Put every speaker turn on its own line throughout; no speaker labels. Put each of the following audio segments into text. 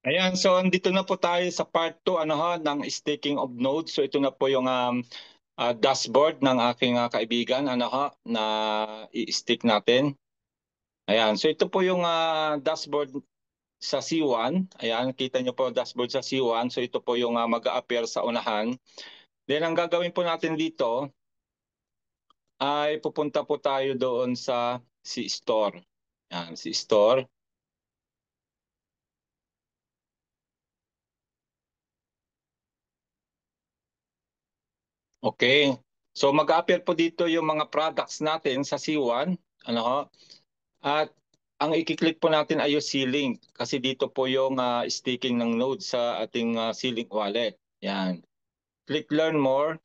Ayan, so andito na po tayo sa part 2 ng staking of nodes. So ito na po yung dashboard ng aking kaibigan na i-stake natin. Ayan, so ito po yung dashboard sa C1. Ayan, kita nyo po dashboard sa C1. So ito po yung mag-a-appear sa unahan. Then ang gagawin po natin dito ay pupunta po tayo doon sa C-Store. Ayan, C-Store. Okay. So mag-appear po dito yung mga products natin sa C1. Ano ho? At ang i-click po natin ay yung C-Link kasi dito po yung staking ng node sa ating C-Link wallet. Yan. Click Learn More.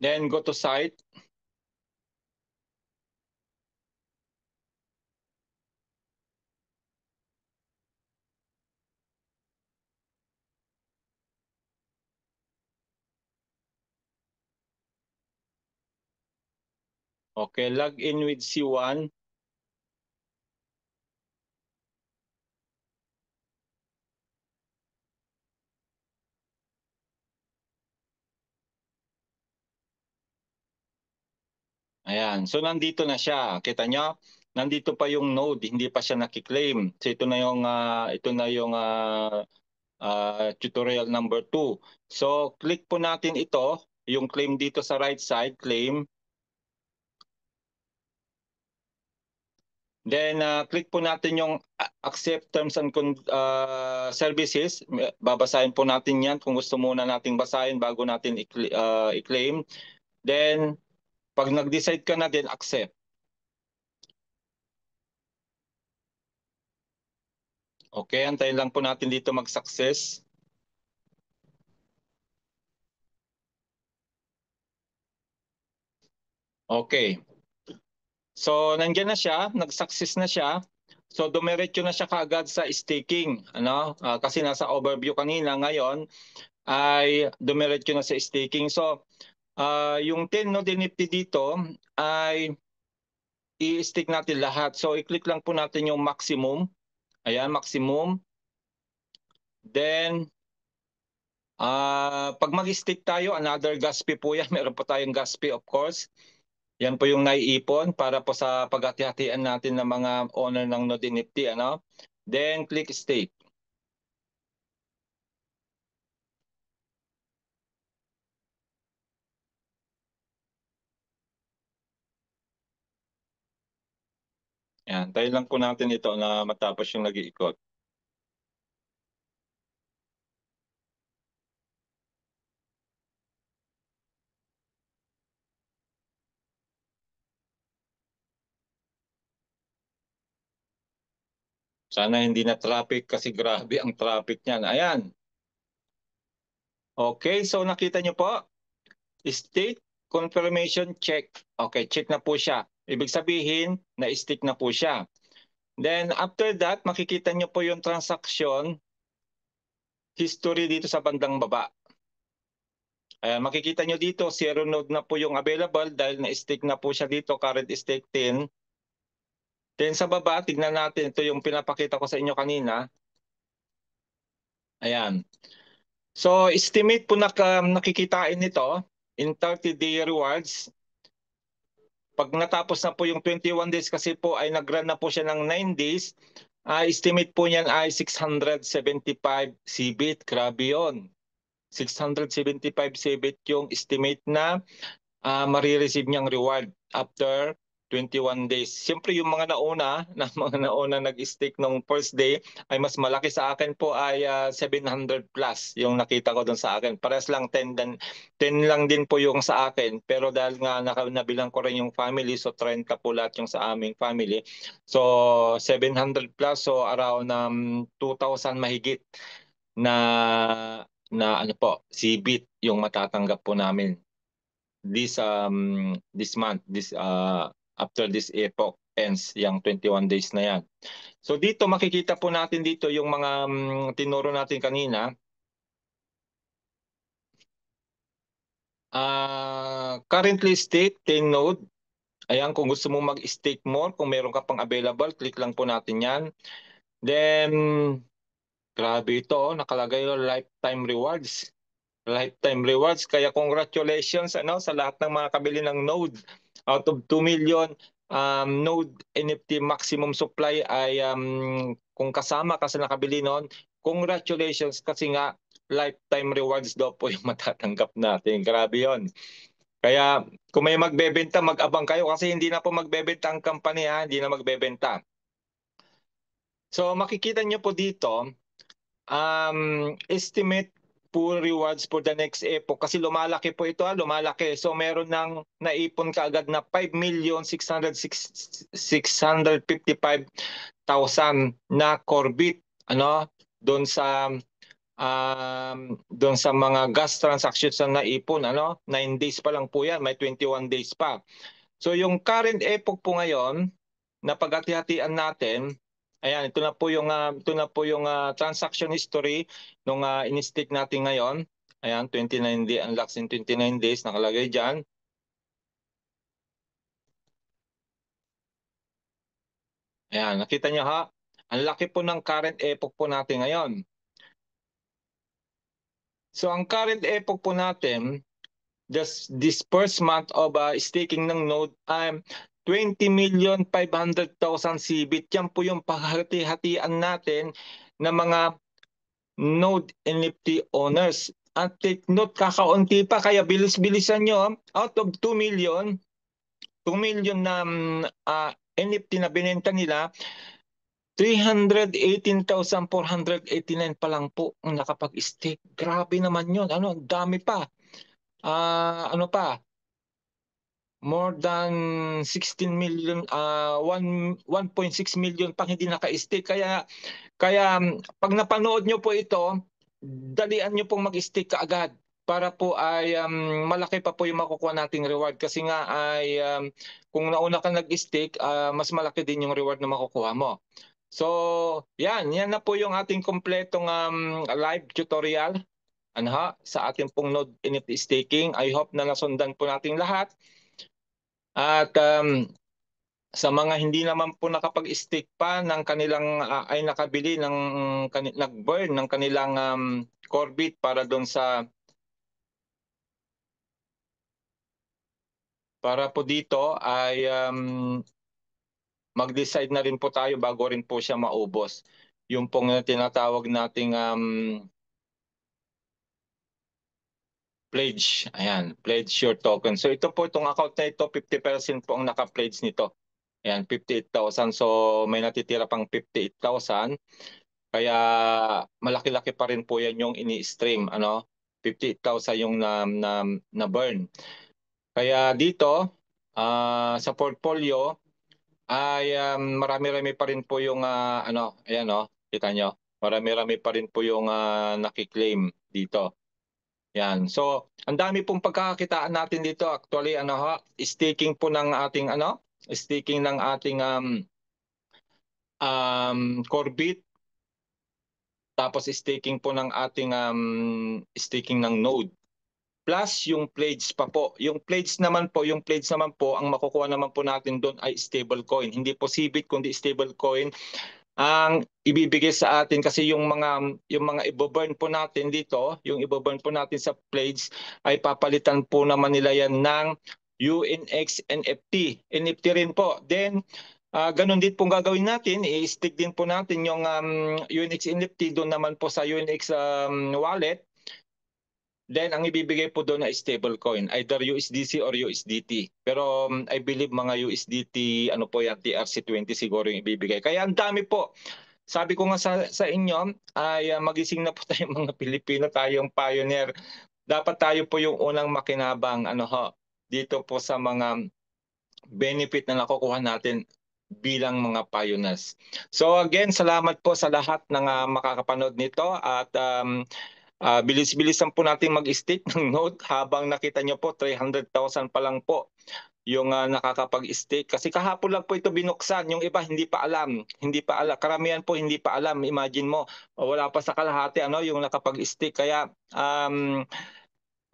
Then go to Site. Okay, log in with C1. Ayan. So nandito na siya. Kita nyo? Nandito pa yung node, hindi pa siya nakiklaim. So ito na yung tutorial number 2. So click po natin ito, yung claim dito sa right side, claim. Then click po natin yung accept terms and services. Babasahin po natin yan kung gusto muna nating basahin bago natin i-claim. Then pag nag-decide ka na din, accept. Okay, antayin lang po natin dito mag-success. Okay. So nandiyan na siya, nag-success na siya. So dumiretso na siya kaagad sa staking, kasi nasa overview kanina, ngayon ay dumiretso na sa staking. So yung 10 node Nifty dito ay i-stake natin lahat. So i-click lang po natin yung maximum. Ayan, maximum. Then pag mag-stake tayo, another gas fee po yan. Meron po tayong gas fee, of course. Yan po yung naiipon para po sa paghati-hatian natin ng mga owner ng Node Nifty. Then click stake. Yan, tayo lang po natin ito na matapos yung nag-iikot. Sana hindi na traffic kasi grabe ang traffic niyan. Ayan. Okay, so nakita nyo po, state confirmation check. Okay, check na po siya. Ibig sabihin, na-stick na po siya. Then after that, makikita nyo po yung transaction history dito sa bandang baba. Ayan, makikita nyo dito, 0 node na po yung available dahil na-stick na po siya dito, current stake 10. Then sa baba, tignan natin, ito yung pinapakita ko sa inyo kanina. Ayan. So estimate po na nakikitain nito in 30-day rewards. Pag natapos na po yung 21 days kasi po ay nag-run na po siya ng 9 days, estimate po niyan ay 675 CBIT. Grabe yun. 675 CBIT yung estimate na marireceive niyang reward after 21 days. Siyempre yung mga nauna, nag-stake nung first day ay mas malaki sa akin po ay 700 plus yung nakita ko doon sa akin. Pares lang 10 lang din po yung sa akin. Pero dahil nga nabilang ko rin yung family, so 30 po lahat yung sa aming family. So 700 plus, so around 2,000 mahigit na ano po, CBIT yung matatanggap po namin this month, after this epoch ends, yung 21 days na yan. So dito makikita po natin dito yung mga tinuro natin kanina. Currently stake 10 node. Ayan, kung gusto mo mag-stake more, kung meron ka pang available, click lang po natin yan. Then, grabe ito, nakalagay yung lifetime rewards. Lifetime rewards. Kaya congratulations sa lahat ng mga kabili ng Node. Out of 2 million Node NFT maximum supply ay kung kasama ka sa nakabili noon, congratulations kasi nga lifetime rewards daw po yung matatanggap natin. Grabe yon. Kaya kung may magbebenta, mag-abang kayo kasi hindi na po magbebenta ang company, hindi na magbebenta. So makikita nyo po dito, estimate po rewards for the next epoch kasi lumalaki po ito, lumalaki. So meron nang naipon kaagad na 5,655,000 na Corbit doon sa mga gas transactions na naipon, 9 days pa lang po yan, may 21 days pa. So yung current epoch po ngayon na paghati-hatian natin, ayan, ito na po yung transaction history nung in-stake natin ngayon. Ayan, 29 day unlocks in 29 days nakalagay diyan. Ayan, nakita niyo ha? Ang laki po ng current epoch po natin ngayon. So ang current epoch po natin, this first month of staking ng node ay 20,500,000 CBIT. Yan po yung paghati-hatian natin ng mga node NFT owners. At take note, kakaunti pa kaya bilis-bilisan nyo. Out of 2 million, 2 million na NFT na binenta nila, 318,489 pa lang po ang nakapag-stake. Grabe naman yun. Ang dami pa. Ano pa? More than 16 million, 1.6 million pang hindi naka-stake. Kaya pag napanood nyo po ito, dalian nyo pong mag-stake kaagad para po ay malaki pa po yung makukuha nating reward. Kasi nga ay kung nauna ka nag-stake, mas malaki din yung reward na makukuha mo. So, yan na po yung ating kompletong live tutorial sa ating pong Node NFT staking. I hope na nasundan po nating lahat. At sa mga hindi naman po nakapag-stake pa ng kanilang ay nakabili nag-burn ng kanilang Corbit para doon para po dito ay mag-decide na rin po tayo bago rin po siya maubos. Yung pong tinatawag nating pledge. Ayan, pledge your token. So ito po, itong account na ito, 50% po ang naka-pledge nito. Ayan, 58,000. So may natitira pang 58,000. Kaya malaki-laki pa rin po yan yung ini-stream. 58,000 yung na burn. Kaya dito, sa portfolio, ay marami-rami pa rin po yung ayan kita nyo. Marami-rami pa rin po yung nakiklaim dito. Yan. So, ang dami pong pagkakakitaan natin dito. Actually, staking po ng ating staking ng ating Corbit, tapos staking po ng ating staking ng Node. Plus yung pledge pa po. Yung pledge naman po, ang makukuha naman po natin doon ay stable coin. Hindi po CBIT kundi stable coin ang ibibigay sa atin kasi yung mga ibo-burn po natin dito, yung ibo-burn po natin sa pledge ay papalitan po naman nila yan ng UNX NFT. NFT rin po. Then ganun din pong gagawin natin, i-stick din po natin yung UNX NFT doon naman po sa UNX wallet. Then ang ibibigay po doon ay stable coin, either USDC or USDT. Pero I believe mga USDT, po yan, TRC20 siguro yung ibibigay. Kaya ang dami po. Sabi ko nga sa inyo, ay magising na po tayong mga Pilipino, tayong pioneer. Dapat tayo po yung unang makinabang dito po sa mga benefit na nakukuha natin bilang mga pioneers. So again, salamat po sa lahat ng makakapanood nito at bilis-bilisan po natin mag-stake ng Node habang nakita nyo po 300,000 pa lang po yung nakakapag-stake. Kasi kahapon lang po ito binuksan. Yung iba hindi pa alam. Karamihan po hindi pa alam. Imagine mo, wala pa sa kalahati yung nakapag-stake. Kaya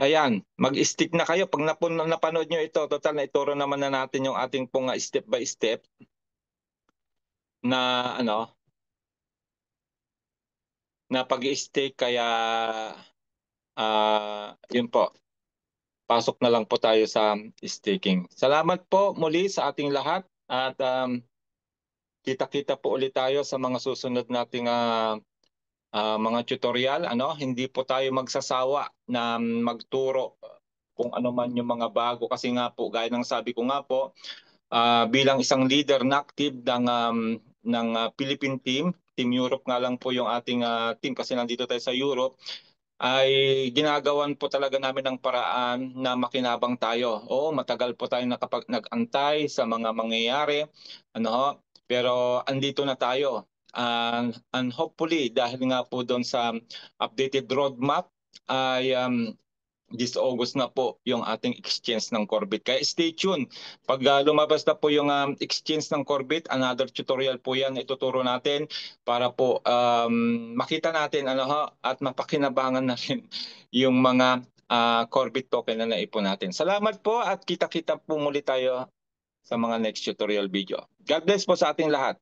ayan, mag-stake na kayo. Pag napanood nyo ito, total na ituro naman na natin yung ating pong step by step na na pag-i-stake, kaya yun po, pasok na lang po tayo sa staking. Salamat po muli sa ating lahat at kita-kita po ulit tayo sa mga susunod nating mga tutorial. Hindi po tayo magsasawa na magturo kung ano man yung mga bago, kasi nga po gaya ng sabi ko nga po, bilang isang leader na active ng Philippine team, Team Europe nga lang po yung ating team kasi nandito tayo sa Europe, ay ginagawan po talaga namin ng paraan na makinabang tayo. Oo, matagal po tayo nag-antay sa mga mangyayari, pero andito na tayo. And hopefully, dahil nga po doon sa updated roadmap, ay this August na po yung ating exchange ng Corbit. Kaya stay tuned. Pag lumabas na po yung exchange ng Corbit, another tutorial po yan ituturo natin para po makita natin at mapakinabangan na rin yung mga Corbit token na naipon natin. Salamat po at kita-kita po muli tayo sa mga next tutorial video. God bless po sa ating lahat.